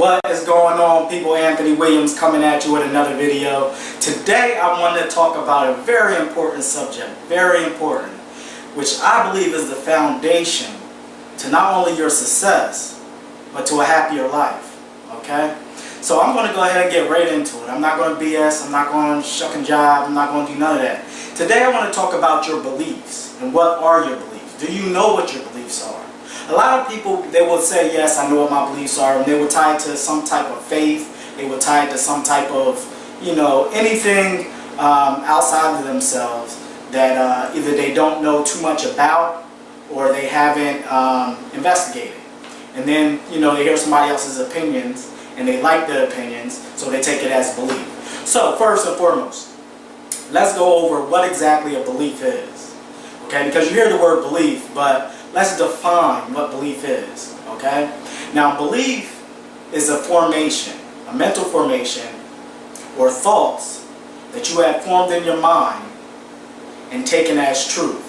What is going on, people? Anthony Williams coming at you with another video. Today I want to talk about a very important subject, very important, which I believe is the foundation to not only your success, but to a happier life, okay? So I'm going to go ahead and get right into it. I'm not going to BS, I'm not going to shuck and jive, I'm not going to do none of that. Today I want to talk about your beliefs, and what are your beliefs? Do you know what your beliefs are? A lot of people, they will say, yes, I know what my beliefs are, and they will tie it to some type of faith, they will tie it to some type of, anything outside of themselves that either they don't know too much about or they haven't investigated. And then, they hear somebody else's opinions and they like the opinions, so they take it as belief. So, first and foremost, let's go over what exactly a belief is. Okay, because you hear the word belief, but let's define what belief is, okay? Now, belief is a formation, a mental formation, or thoughts that you have formed in your mind and taken as truth.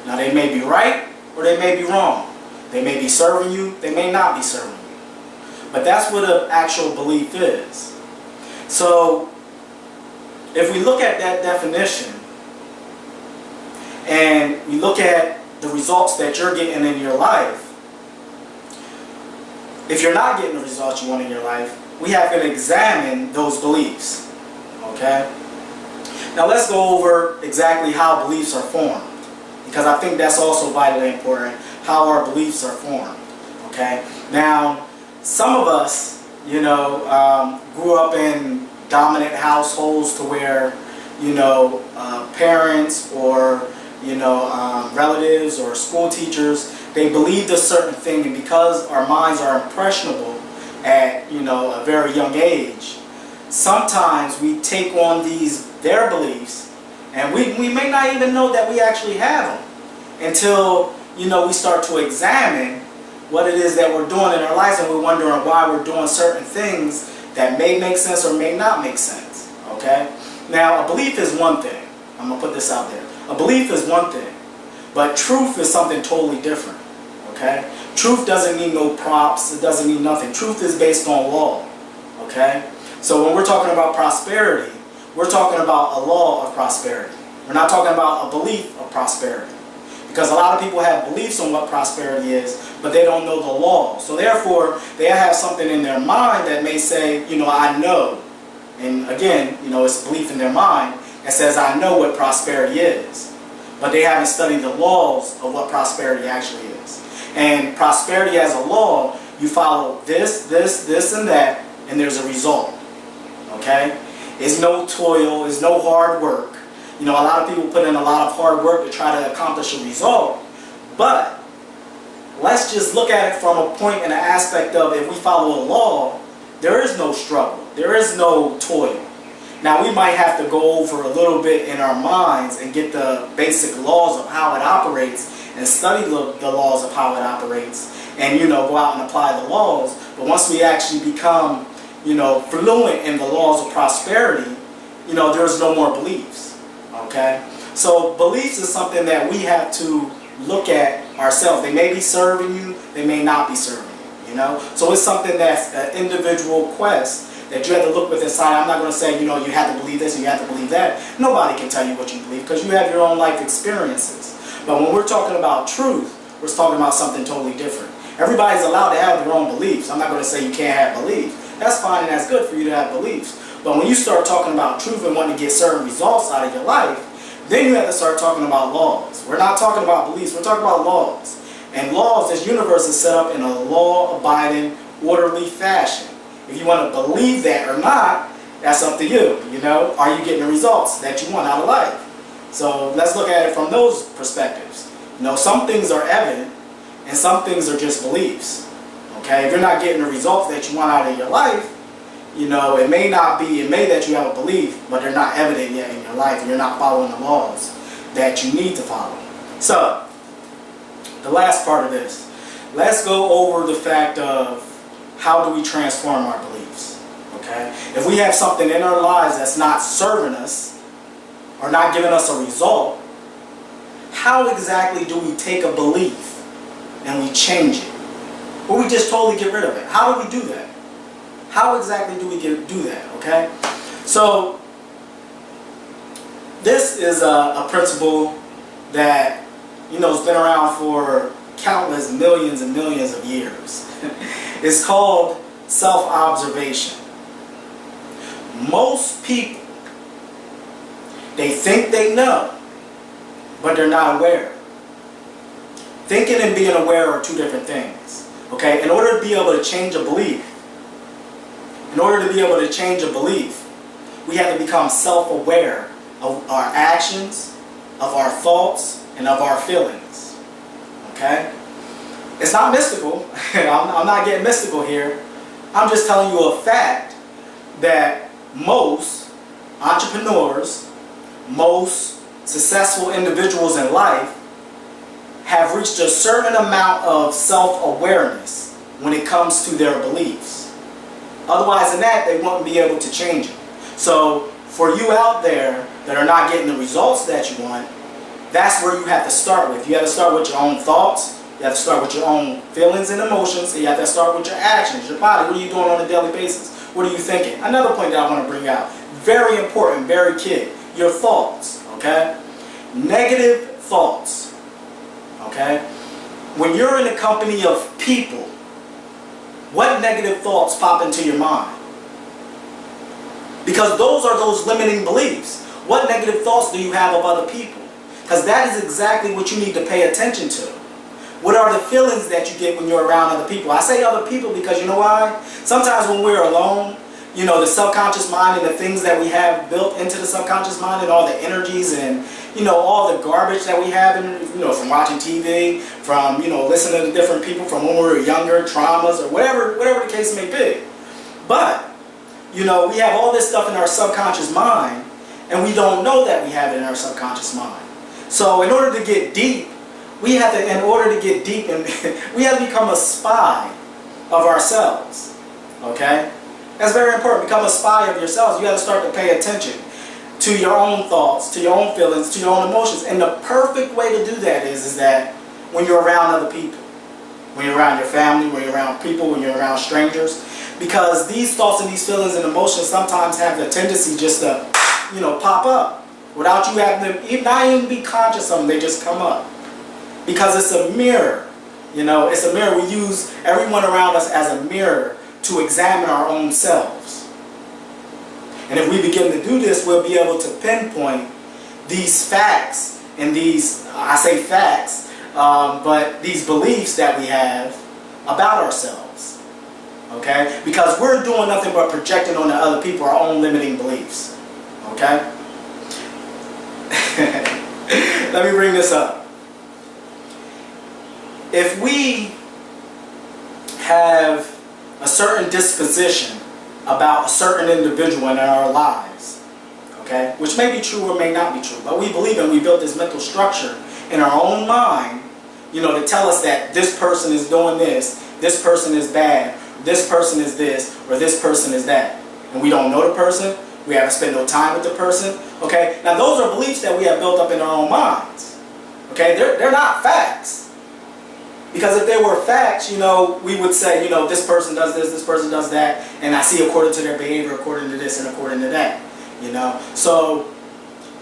Now, they may be right or they may be wrong. They may be serving you, they may not be serving you. But that's what an actual belief is. So, if we look at that definition, and we look at the results that you're getting in your life, if you're not getting the results you want in your life, we have to examine those beliefs, okay? Now let's go over exactly how beliefs are formed, because I think that's also vitally important, how our beliefs are formed, okay? Now, some of us, grew up in dominant households to where, parents or relatives or school teachers, they believed a certain thing, and because our minds are impressionable at a very young age, sometimes we take on their beliefs, and we may not even know that we actually have them until we start to examine what it is that we're doing in our lives, and we're wondering why we're doing certain things that may make sense or may not make sense, okay? Now, a belief is one thing. I'm going to put this out there. A belief is one thing, but truth is something totally different, okay? Truth doesn't need no props, it doesn't need nothing. Truth is based on law, okay? So when we're talking about prosperity, we're talking about a law of prosperity. We're not talking about a belief of prosperity. Because a lot of people have beliefs on what prosperity is, but they don't know the law. So therefore, they have something in their mind that may say, I know. And again, it's belief in their mind that says, I know what prosperity is. But they haven't studied the laws of what prosperity actually is. And prosperity as a law, you follow this, and that, and there's a result. Okay? It's no toil, it's no hard work. A lot of people put in a lot of hard work to try to accomplish a result. But let's just look at it from a point and an aspect of, if we follow a law, there is no struggle. There is no toil. Now, we might have to go over a little bit in our minds and get the basic laws of how it operates and study the laws of how it operates and, go out and apply the laws. But once we actually become, fluent in the laws of prosperity, there's no more beliefs. Okay? So beliefs is something that we have to look at ourselves. They may be serving you, they may not be serving you, So it's something that's an individual quest that you have to look with inside. I'm not going to say, you have to believe this and you have to believe that. Nobody can tell you what you believe because you have your own life experiences. But when we're talking about truth, we're talking about something totally different. Everybody's allowed to have their own beliefs. I'm not going to say you can't have beliefs. That's fine and that's good for you to have beliefs. But when you start talking about truth and wanting to get certain results out of your life, then you have to start talking about laws. We're not talking about beliefs, we're talking about laws. And laws, this universe is set up in a law-abiding, orderly fashion. If you want to believe that or not, that's up to you. Are you getting the results that you want out of life? So let's look at it from those perspectives. Some things are evident and some things are just beliefs. Okay, if you're not getting the results that you want out of your life, it may that you have a belief, but they're not evident yet in your life, and you're not following the laws that you need to follow. So, the last part of this, let's go over the fact of how do we transform our beliefs, okay? If we have something in our lives that's not serving us, or not giving us a result, how exactly do we take a belief and we change it? Or we just totally get rid of it? How do we do that? How exactly do we do that, okay? So this is a principle that, you know, has been around for countless millions and millions of years. It's called self-observation. Most people, they think they know, but they're not aware. Thinking and being aware are two different things. Okay? In order to be able to change a belief, we have to become self-aware of our actions, of our thoughts, and of our feelings. Okay? It's not mystical. I'm not getting mystical here. I'm just telling you a fact that most entrepreneurs, most successful individuals in life have reached a certain amount of self-awareness when it comes to their beliefs. Otherwise than that, they won't be able to change it. So for you out there that are not getting the results that you want, that's where you have to start with. You have to start with your own thoughts. You have to start with your own feelings and emotions. And you have to start with your actions, your body. What are you doing on a daily basis? What are you thinking? Another point that I want to bring out, very important, very key, your thoughts, okay? Negative thoughts, okay? When you're in a company of people, what negative thoughts pop into your mind? Because those are those limiting beliefs. What negative thoughts do you have of other people? Because that is exactly what you need to pay attention to. What are the feelings that you get when you're around other people? I say other people because you know why? Sometimes when we're alone, you know, the subconscious mind and the things that we have built into the subconscious mind and all the energies and, you know, all the garbage that we have, in, you know, from watching TV, from, you know, listening to different people from when we were younger, traumas or whatever the case may be. But, you know, we have all this stuff in our subconscious mind and we don't know that we have it in our subconscious mind. So in order to get deep, we have to, and we have to become a spy of ourselves, okay? That's very important. Become a spy of yourselves. You have to start to pay attention to your own thoughts, to your own feelings, to your own emotions. And the perfect way to do that is that when you're around other people, when you're around your family, when you're around people, when you're around strangers, because these thoughts and these feelings and emotions sometimes have the tendency just to, you know, pop up without you having to not even be conscious of them. They just come up. Because it's a mirror, you know, it's a mirror. We use everyone around us as a mirror to examine our own selves. And if we begin to do this, we'll be able to pinpoint these facts and these, I say facts, but these beliefs that we have about ourselves. Okay? Because we're doing nothing but projecting on the other people our own limiting beliefs. Okay? Let me bring this up. If we have a certain disposition about a certain individual in our lives, okay, which may be true or may not be true, but we believe and we built this mental structure in our own mind, you know, to tell us that this person is doing this person is bad, this person is this, or this person is that. And we don't know the person, we haven't spent no time with the person, okay? Now those are beliefs that we have built up in our own minds, okay? They're not facts. Because if they were facts, you know, we would say, you know, this person does this person does that, and I see according to their behavior, according to this and according to that, you know. So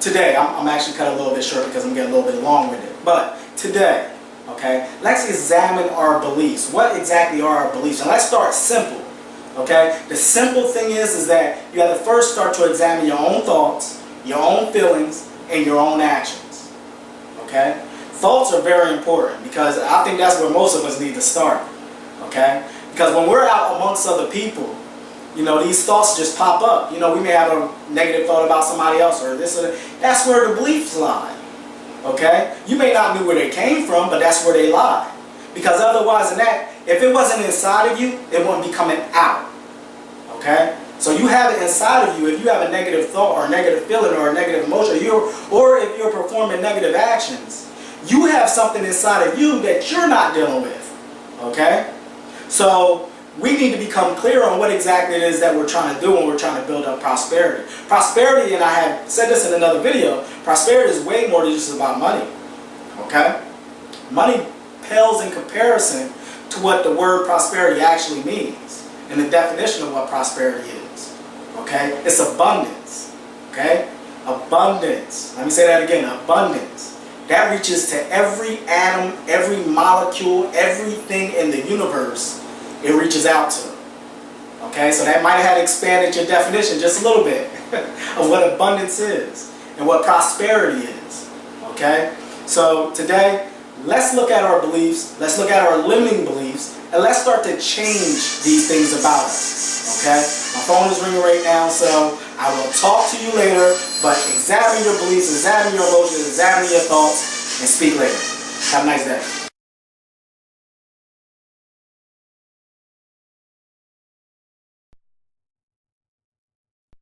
today, I'm actually cut a little bit short because I'm getting a little bit long with it. But today, okay, let's examine our beliefs. What exactly are our beliefs? And let's start simple, okay. The simple thing is that you have to first start to examine your own thoughts, your own feelings, and your own actions, okay. Thoughts are very important because I think that's where most of us need to start, okay? Because when we're out amongst other people, you know, these thoughts just pop up. You know, we may have a negative thought about somebody else or this or that. That's where the beliefs lie, okay? You may not know where they came from, but that's where they lie. Because otherwise than that, if it wasn't inside of you, it wouldn't be coming out, okay? So you have it inside of you. If you have a negative thought or a negative feeling or a negative emotion, or if you're performing negative actions, you have something inside of you that you're not dealing with, okay? So we need to become clear on what exactly it is that we're trying to do when we're trying to build up prosperity. Prosperity, and I have said this in another video, prosperity is way more than just about money, okay? Money pales in comparison to what the word prosperity actually means. in the definition of what prosperity is. Okay? It's abundance. Okay? Abundance. Let me say that again. Abundance. That reaches to every atom, every molecule, everything in the universe it reaches out to. Okay? So that might have expanded your definition just a little bit of what abundance is and what prosperity is. Okay? So today, let's look at our beliefs, let's look at our limiting beliefs, and let's start to change these things about us. Okay? My phone is ringing right now, so I will talk to you later, but examine your beliefs, examine your emotions, examine your thoughts, and speak later. Have a nice day.